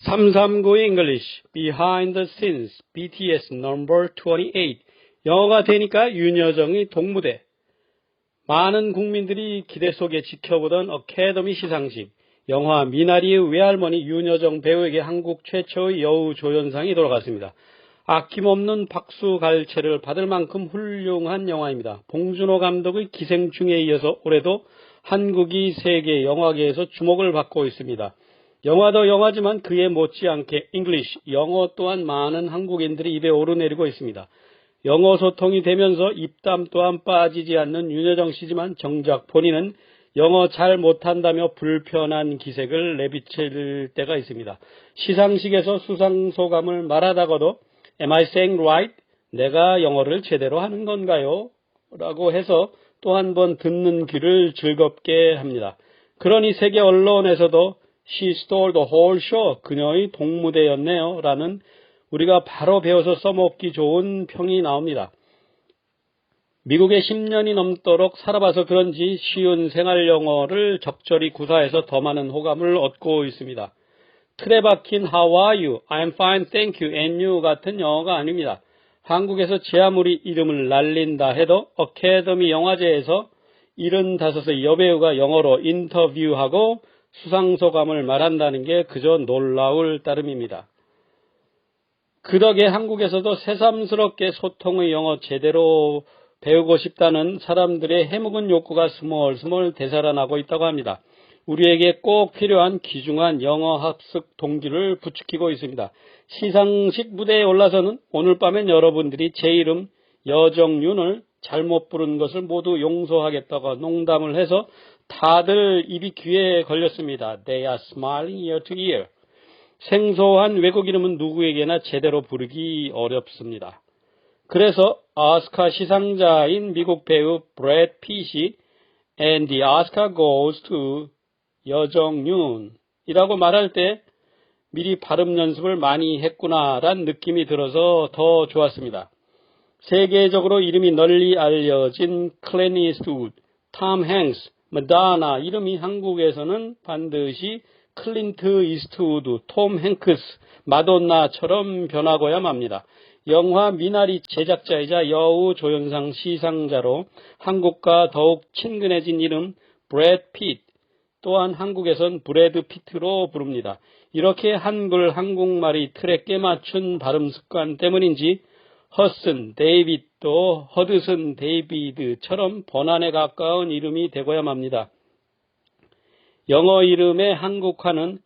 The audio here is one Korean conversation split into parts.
339 English Behind the Scenes BTS number 28 영어가 되니까 윤여정의 동무대. 많은 국민들이 기대 속에 지켜보던 어카데미 시상식. 영화 미나리의 외할머니 윤여정 배우에게 한국 최초의 여우 조연상이 돌아갔습니다. 아낌없는 박수 갈채를 받을 만큼 훌륭한 영화입니다. 봉준호 감독의 기생충에 이어서 올해도 한국이 세계 영화계에서 주목을 받고 있습니다. 영화도 영화지만 그에 못지않게 English, 영어 또한 많은 한국인들이 입에 오르내리고 있습니다. 영어 소통이 되면서 입담 또한 빠지지 않는 윤여정 씨지만 정작 본인은 영어 잘 못한다며 불편한 기색을 내비칠 때가 있습니다. 시상식에서 수상소감을 말하다가도 Am I saying right? 내가 영어를 제대로 하는 건가요? 라고 해서 또 한 번 듣는 귀를 즐겁게 합니다. 그러니 세계 언론에서도 She stole the whole show. 그녀의 동무대였네요. 라는 우리가 바로 배워서 써먹기 좋은 평이 나옵니다. 미국에 10년이 넘도록 살아봐서 그런지 쉬운 생활 영어를 적절히 구사해서 더 많은 호감을 얻고 있습니다. 틀에 박힌 How are you? I'm fine, thank you, and you 같은 영어가 아닙니다. 한국에서 제 아무리 이름을 날린다 해도 어카데미 영화제에서 75의 여배우가 영어로 인터뷰하고 수상소감을 말한다는 게 그저 놀라울 따름입니다. 그 덕에 한국에서도 새삼스럽게 소통의 영어 제대로 배우고 싶다는 사람들의 해묵은 욕구가 스멀스멀 되살아나고 있다고 합니다. 우리에게 꼭 필요한 귀중한 영어 학습 동기를 부추기고 있습니다. 시상식 무대에 올라서는 오늘 밤엔 여러분들이 제 이름 여정윤을 잘못 부른 것을 모두 용서하겠다고 농담을 해서 다들 입이 귀에 걸렸습니다. They are smiling ear to ear. 생소한 외국 이름은 누구에게나 제대로 부르기 어렵습니다. 그래서 오스카 시상자인 미국 배우 브래드 핏이 And the Oscar goes to 여정윤 이라고 말할 때 미리 발음 연습을 많이 했구나란 느낌이 들어서 더 좋았습니다. 세계적으로 이름이 널리 알려진 클린트 이스트우드, 톰 행스, 마다나 이름이 한국에서는 반드시 클린트 이스트우드, 톰 행크스, 마돈나처럼 변하고야 맙니다. 영화 미나리 제작자이자 여우 조연상 시상자로 한국과 더욱 친근해진 이름 브래드 핏, 또한 한국에선 브래드 피트로 부릅니다. 이렇게 한국말이 틀에 깨맞춘 발음 습관 때문인지 허슨 데이빗도 허드슨 데이비드처럼 번안에 가까운 이름이 되고야 맙니다. 영어 이름의 한국화는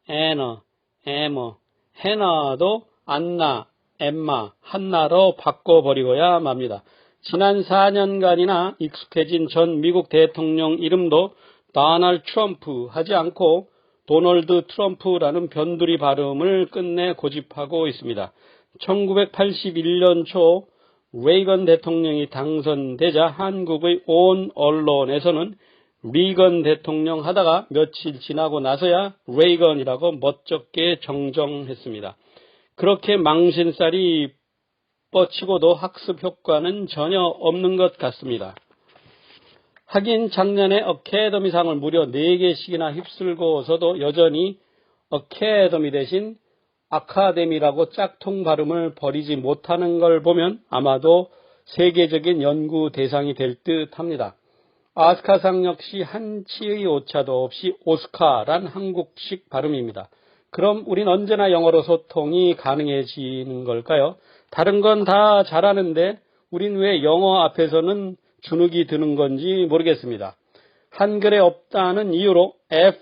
애너, 에머, 해나도 안나, 엠마, 한나로 바꿔버리고야 맙니다. 지난 4년간이나 익숙해진 전 미국 대통령 이름도 도널드 트럼프 하지 않고 도널드 트럼프라는 변두리 발음을 끝내 고집하고 있습니다. 1981년 초 레이건 대통령이 당선되자 한국의 온 언론에서는 리건 대통령 하다가 며칠 지나고 나서야 레이건이라고 멋쩍게 정정했습니다. 그렇게 망신살이 뻗치고도 학습 효과는 전혀 없는 것 같습니다. 하긴 작년에 어카데미상을 무려 4개씩이나 휩쓸고서도 여전히 어카데미 대신 아카데미라고 짝퉁 발음을 버리지 못하는 걸 보면 아마도 세계적인 연구 대상이 될 듯합니다. 오스카상 역시 한치의 오차도 없이 오스카란 한국식 발음입니다. 그럼 우린 언제나 영어로 소통이 가능해지는 걸까요? 다른 건 다 잘하는데 우린 왜 영어 앞에서는 주눅이 드는 건지 모르겠습니다. 한글에 없다는 이유로 F,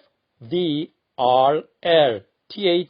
D, R, L, T, H,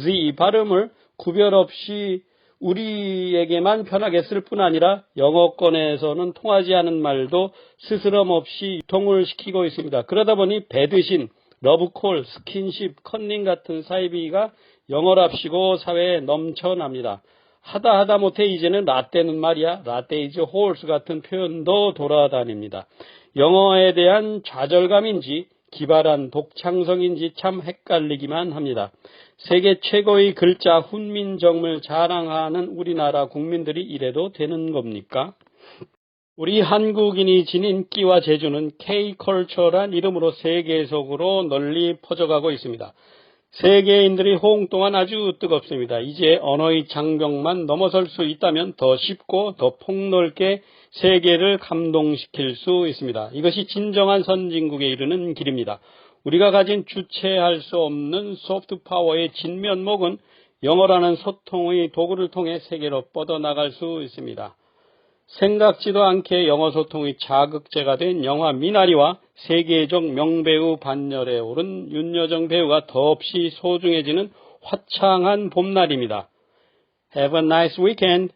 Z 발음을 구별 없이 우리에게만 편하게 쓸 뿐 아니라 영어권에서는 통하지 않은 말도 스스럼 없이 유통을 시키고 있습니다. 그러다 보니 배드신, 러브콜, 스킨십, 컨닝 같은 사이비가 영어랍시고 사회에 넘쳐납니다. 하다 못해 이제는 라떼는 말이야, 라떼이즈 홀스 같은 표현도 돌아다닙니다. 영어에 대한 좌절감인지 기발한 독창성인지 참 헷갈리기만 합니다. 세계 최고의 글자 훈민정음을 자랑하는 우리나라 국민들이 이래도 되는 겁니까? 우리 한국인이 지닌 끼와 재주는 K컬처란 이름으로 세계적으로 널리 퍼져가고 있습니다. 세계인들의 호응 또한 아주 뜨겁습니다. 이제 언어의 장벽만 넘어설 수 있다면 더 쉽고 더 폭넓게 세계를 감동시킬 수 있습니다. 이것이 진정한 선진국에 이르는 길입니다. 우리가 가진 주체할 수 없는 소프트 파워의 진면목은 영어라는 소통의 도구를 통해 세계로 뻗어나갈 수 있습니다. 생각지도 않게 영어 소통의 자극제가 된 영화 미나리와 세계적 명배우 반열에 오른 윤여정 배우가 더없이 소중해지는 화창한 봄날입니다. Have a nice weekend.